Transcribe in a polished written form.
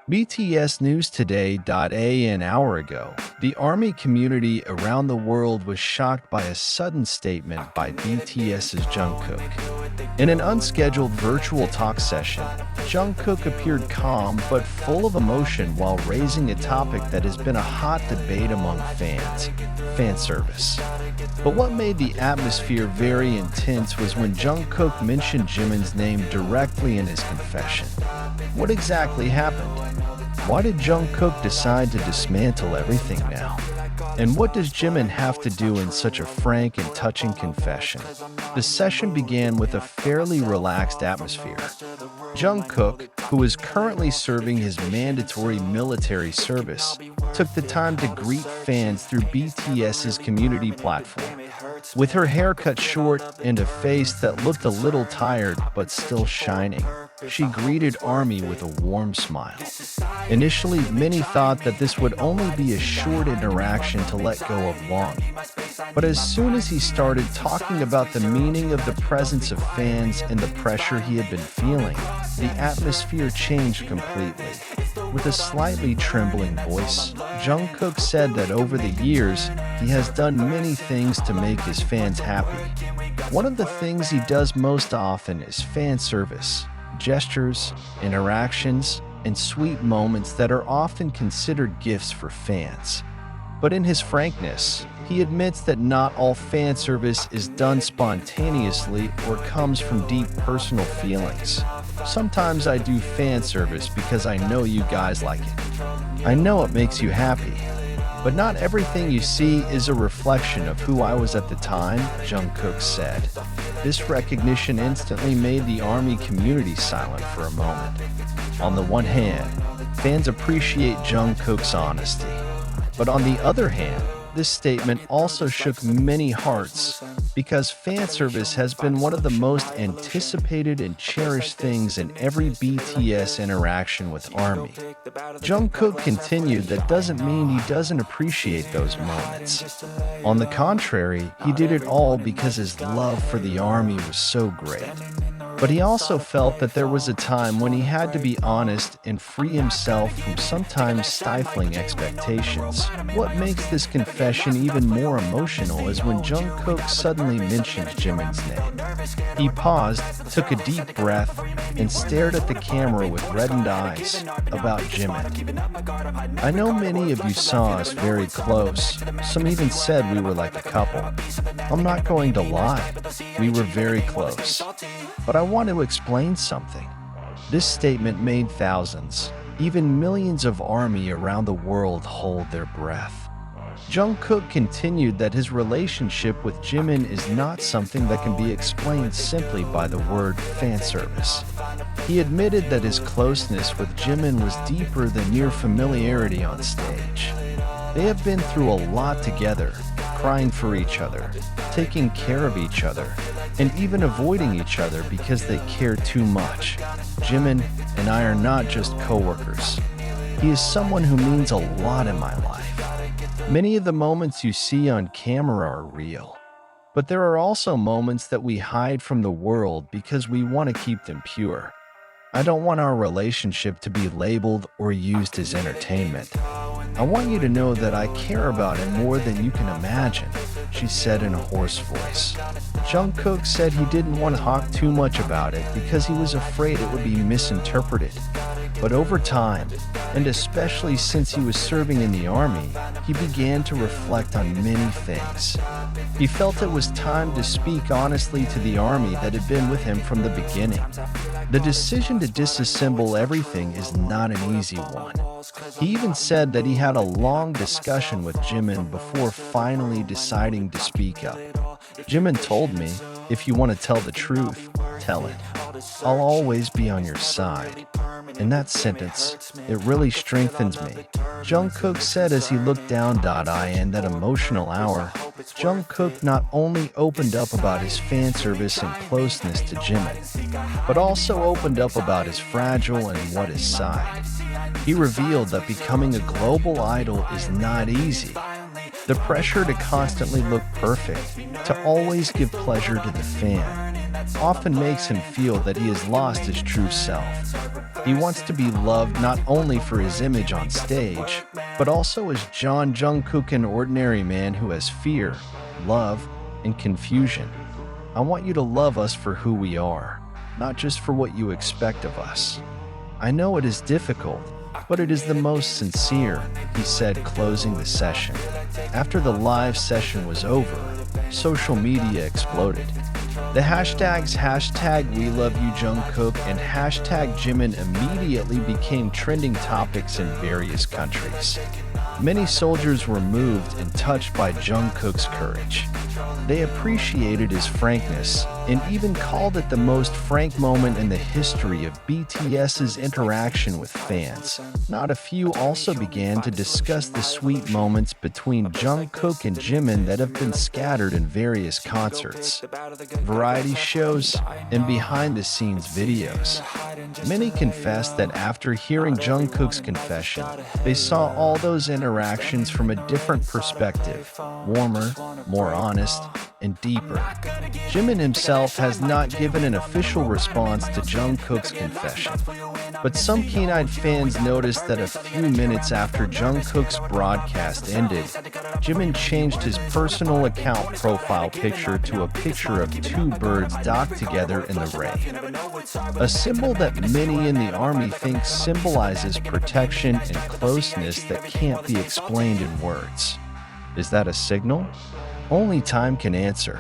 BTS News Today. An hour ago, the ARMY community around the world was shocked by a sudden statement by BTS's Jungkook. In an unscheduled virtual talk session, Jungkook appeared calm but full of emotion while raising a topic that has been a hot debate among fans: fan service. But what made the atmosphere very intense was when Jungkook mentioned Jimin's name directly in his confession. What exactly happened? Why did Jungkook decide to dismantle everything now? And what does Jimin have to do in such a frank and touching confession? The session began with a fairly relaxed atmosphere. Jungkook, who is currently serving his mandatory military service, took the time to greet fans through BTS's community platform. With her hair cut short and a face that looked a little tired but still shining, she greeted ARMY with a warm smile. Initially, many thought that this would only be a short interaction to let go of Wang. But as soon as he started talking about the meaning of the presence of fans and the pressure he had been feeling, the atmosphere changed completely. With a slightly trembling voice, Jungkook said that over the years, he has done many things to make his fans happy. One of the things he does most often is fan service, gestures, interactions, and sweet moments that are often considered gifts for fans. But in his frankness, he admits that not all fan service is done spontaneously or comes from deep personal feelings. Sometimes I do fan service because I know you guys like it. I know it makes you happy. But not everything you see is a reflection of who I was at the time, Jungkook said. This recognition instantly made the ARMY community silent for a moment. On the one hand, fans appreciate Jungkook's honesty. But on the other hand, this statement also shook many hearts because fan service has been one of the most anticipated and cherished things in every BTS interaction with ARMY. Jungkook continued that doesn't mean he doesn't appreciate those moments. On the contrary, he did it all because his love for the ARMY was so great. But he also felt that there was a time when he had to be honest and free himself from sometimes stifling expectations. What makes this confession even more emotional is when Jungkook suddenly mentioned Jimin's name. He paused, took a deep breath, and stared at the camera with reddened eyes about Jimin. I know many of you saw us very close. Some even said we were like a couple. I'm not going to lie. We were very close. But I want to explain something. This statement made thousands, even millions of ARMY around the world hold their breath. Jungkook continued that his relationship with Jimin is not something that can be explained simply by the word fan service. He admitted that his closeness with Jimin was deeper than mere familiarity on stage. They have been through a lot together, crying for each other, taking care of each other, and even avoiding each other because they care too much. Jimin and I are not just co-workers. He is someone who means a lot in my life. Many of the moments you see on camera are real, but there are also moments that we hide from the world because we want to keep them pure. I don't want our relationship to be labeled or used as entertainment. I want you to know that I care about it more than you can imagine, she said in a hoarse voice. Jungkook said he didn't want to talk too much about it because he was afraid it would be misinterpreted. But over time, and especially since he was serving in the ARMY, he began to reflect on many things. He felt it was time to speak honestly to the ARMY that had been with him from the beginning. The decision to disassemble everything is not an easy one. He even said that he had a long discussion with Jimin before finally deciding to speak up. Jimin told me, "If you want to tell the truth, tell it. I'll always be on your side." In that sentence, it really strengthens me, Jungkook said as he looked down. In that emotional hour, Jungkook not only opened up about his fan service and closeness to Jimin, but also opened up about his fragile and what is side. He revealed that becoming a global idol is not easy. The pressure to constantly look perfect, to always give pleasure to the fan, often makes him feel that he has lost his true self. He wants to be loved not only for his image on stage, but also as Jungkook, an ordinary man who has fear, love, and confusion. I want you to love us for who we are, not just for what you expect of us. I know it is difficult, but it is the most sincere, he said, closing the session. After the live session was over, social media exploded. The hashtags #WeLoveYouJungkook and #Jimin immediately became trending topics in various countries. Many soldiers were moved and touched by Jungkook's courage. They appreciated his frankness and even called it the most frank moment in the history of BTS's interaction with fans. Not a few also began to discuss the sweet moments between Jungkook and Jimin that have been scattered in various concerts, variety shows, and behind-the-scenes videos. Many confessed that after hearing Jungkook's confession, they saw all those interactions from a different perspective, warmer, more honest, and deeper. Jimin himself has not given an official response to Jungkook's confession, but some keen-eyed fans noticed that a few minutes after Jungkook's broadcast ended, Jimin changed his personal account profile picture to a picture of two birds docked together in the rain, a symbol that many in the army think symbolizes protection and closeness that can't be explained in words. Is that a signal? Only time can answer.